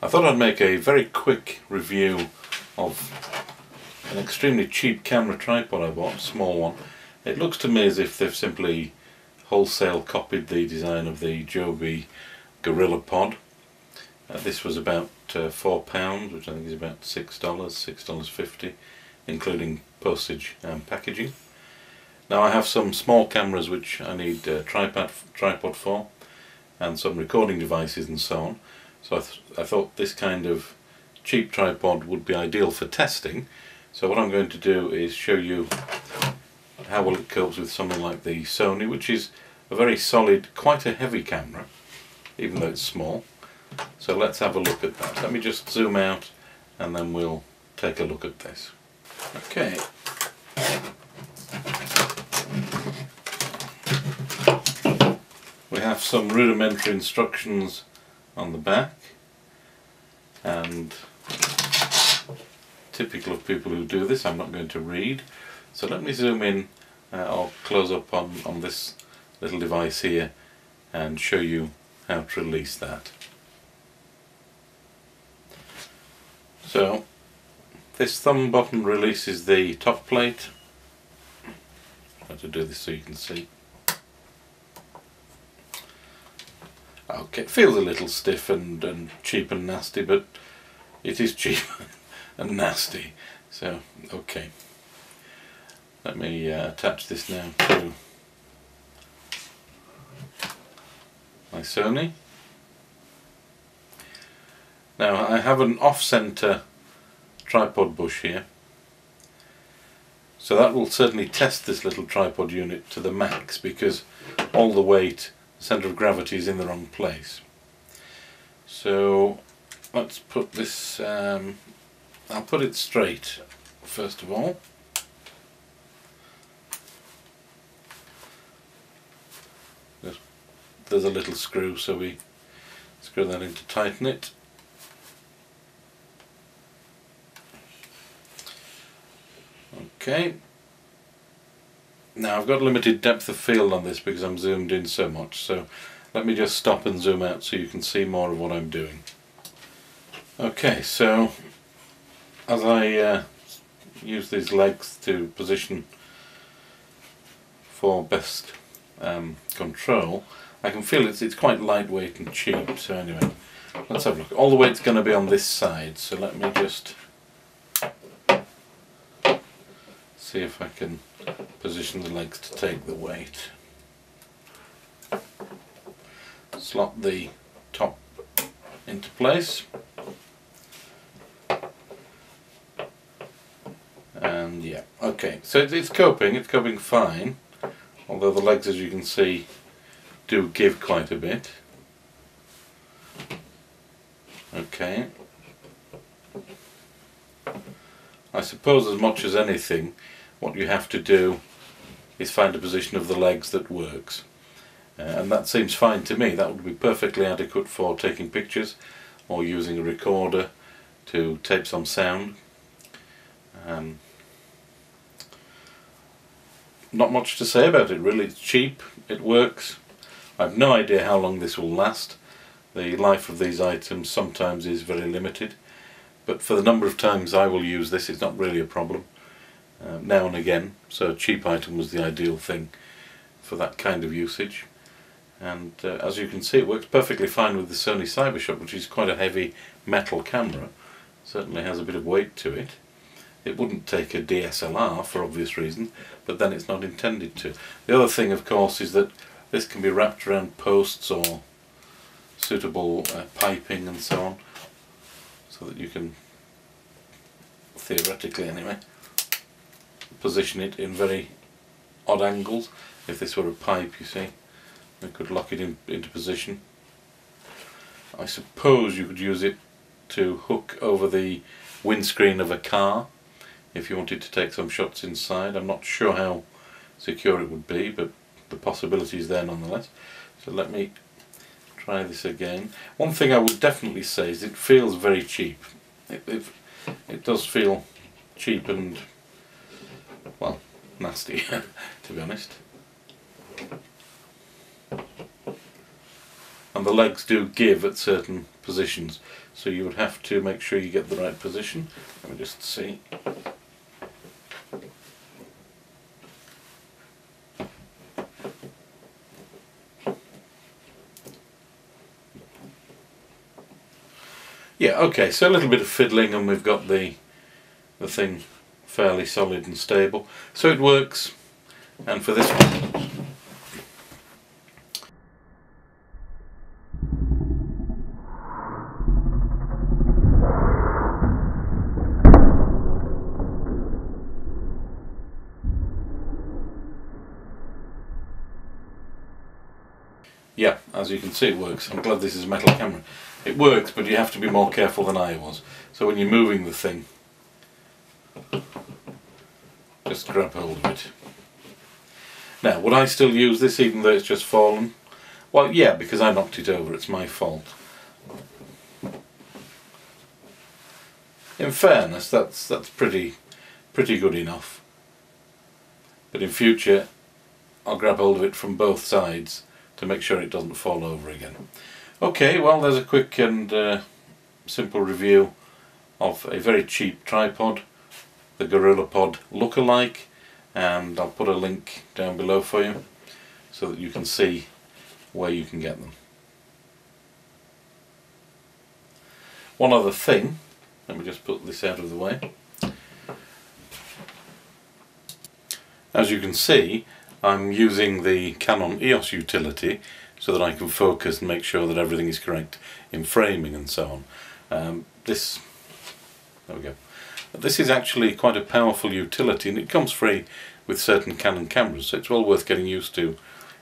I thought I'd make a very quick review of an extremely cheap camera tripod I bought, a small one. It looks to me as if they've simply wholesale copied the design of the Joby Gorilla Pod. This was about £4, which I think is about $6, $6.50, including postage and packaging. Now I have some small cameras which I need a tripod for, and some recording devices and so on. So I thought this kind of cheap tripod would be ideal for testing. So what I'm going to do is show you how well it copes with something like the Sony, which is a very solid, quite a heavy camera, even though it's small. So let's have a look at that. Let me just zoom out and then we'll take a look at this. Okay. We have some rudimentary instructions on the back, and typical of people who do this, I'm not going to read. So let me zoom in or close up on this little device here and show you how to release that. So this thumb button releases the top plate. I'll try to do this so you can see. Okay, it feels a little stiff and cheap and nasty, but it is cheap and nasty, so okay. Let me attach this now to my Sony. Now I have an off-center tripod bush here, so that will certainly test this little tripod unit to the max, because all the weight, centre of gravity, is in the wrong place. So let's put this, I'll put it straight first of all. There's a little screw, so we screw that in to tighten it. Okay. Now I've got limited depth of field on this because I'm zoomed in so much, so let me just stop and zoom out so you can see more of what I'm doing. Okay, so as I use these legs to position for best control, I can feel it's quite lightweight and cheap. So anyway, let's have a look. All the weight's going to be on this side, so let me just see if I can position the legs to take the weight. Slot the top into place, and yeah, okay, so it's coping fine, although the legs, as you can see, do give quite a bit. Okay, I suppose as much as anything what you have to do is find a position of the legs that works, and that seems fine to me. That would be perfectly adequate for taking pictures or using a recorder to tape some sound. Not much to say about it really. It's cheap, it works. I have no idea how long this will last. The life of these items sometimes is very limited, but for the number of times I will use this, it's not really a problem. Now and again, so a cheap item was the ideal thing for that kind of usage. And as you can see, it works perfectly fine with the Sony Cybershot, which is quite a heavy metal camera. Certainly has a bit of weight to it. It wouldn't take a DSLR for obvious reasons, but then it's not intended to. The other thing, of course, is that this can be wrapped around posts or suitable piping and so on, so that you can, theoretically anyway, position it in very odd angles. If this were a pipe, you see, we could lock it into position. I suppose you could use it to hook over the windscreen of a car if you wanted to take some shots inside. I'm not sure how secure it would be, but the possibility is there nonetheless. So let me try this again. One thing I would definitely say is it feels very cheap. It does feel cheap and, well, nasty to be honest. And the legs do give at certain positions, so you would have to make sure you get the right position. Let me just see. Yeah, okay, so a little bit of fiddling and we've got the thing fairly solid and stable. So it works, and for this one, yeah, as you can see it works. I'm glad this is a metal camera. It works, but you have to be more careful than I was. So when you're moving the thing, just grab hold of it. Now, would I still use this even though it's just fallen? Well, yeah, because I knocked it over, it's my fault. In fairness, that's pretty good enough. But in future, I'll grab hold of it from both sides to make sure it doesn't fall over again. Okay, well, there's a quick and simple review of a very cheap tripod, the GorillaPod lookalike, and I'll put a link down below for you so that you can see where you can get them. One other thing, let me just put this out of the way. As you can see, I'm using the Canon EOS Utility so that I can focus and make sure that everything is correct in framing and so on. There we go. This is actually quite a powerful utility, and it comes free with certain Canon cameras, so it's well worth getting used to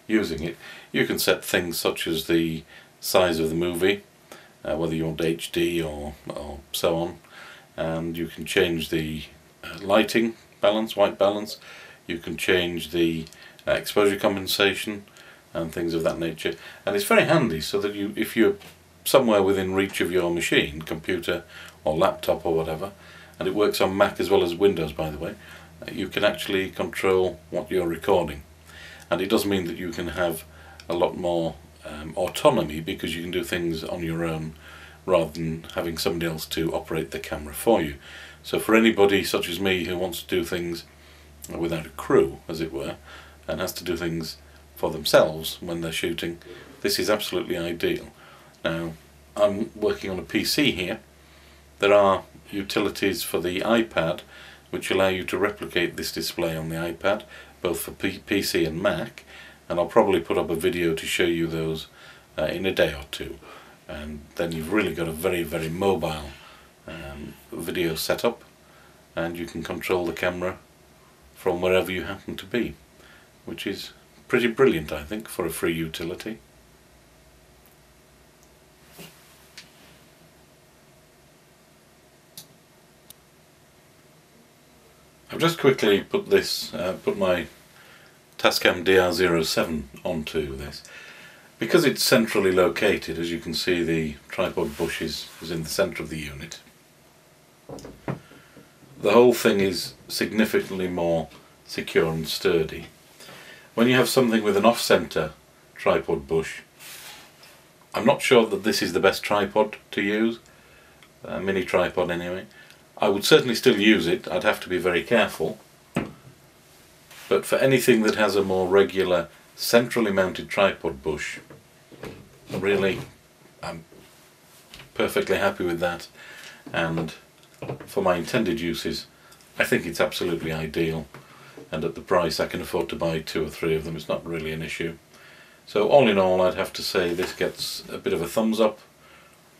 using it. You can set things such as the size of the movie, whether you want HD or so on, and you can change the lighting balance, white balance. You can change the exposure compensation and things of that nature, and it's very handy so that if you're somewhere within reach of your machine, computer or laptop or whatever, and it works on Mac as well as Windows, by the way, you can actually control what you're recording. And it does mean that you can have a lot more autonomy, because you can do things on your own rather than having somebody else to operate the camera for you. So for anybody such as me who wants to do things without a crew, as it were, and has to do things for themselves when they're shooting, this is absolutely ideal. Now, I'm working on a PC here. There are utilities for the iPad which allow you to replicate this display on the iPad, both for PC and Mac, and I'll probably put up a video to show you those in a day or two, and then you've really got a very, very mobile video setup, and you can control the camera from wherever you happen to be, which is pretty brilliant, I think, for a free utility. I've just quickly put my Tascam DR07 onto this. Because it's centrally located, as you can see, the tripod bush is in the centre of the unit. The whole thing is significantly more secure and sturdy. When you have something with an off-centre tripod bush, I'm not sure that this is the best tripod to use, a mini tripod anyway. I would certainly still use it, I'd have to be very careful, but for anything that has a more regular centrally mounted tripod bush, really I'm perfectly happy with that, and for my intended uses I think it's absolutely ideal, and at the price I can afford to buy 2 or 3 of them. It's not really an issue. So all in all, I'd have to say this gets a bit of a thumbs up,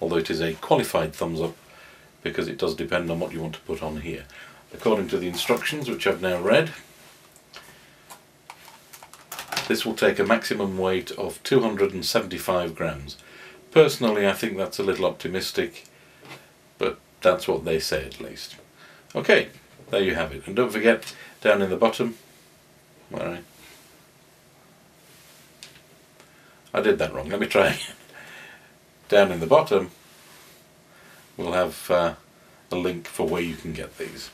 although it is a qualified thumbs up, because it does depend on what you want to put on here. According to the instructions, which I've now read, this will take a maximum weight of 275 grams. Personally, I think that's a little optimistic, but that's what they say at least. Okay, there you have it. And don't forget, down in the bottom, where I did that wrong, let me try again. Down in the bottom we'll have a link for where you can get these.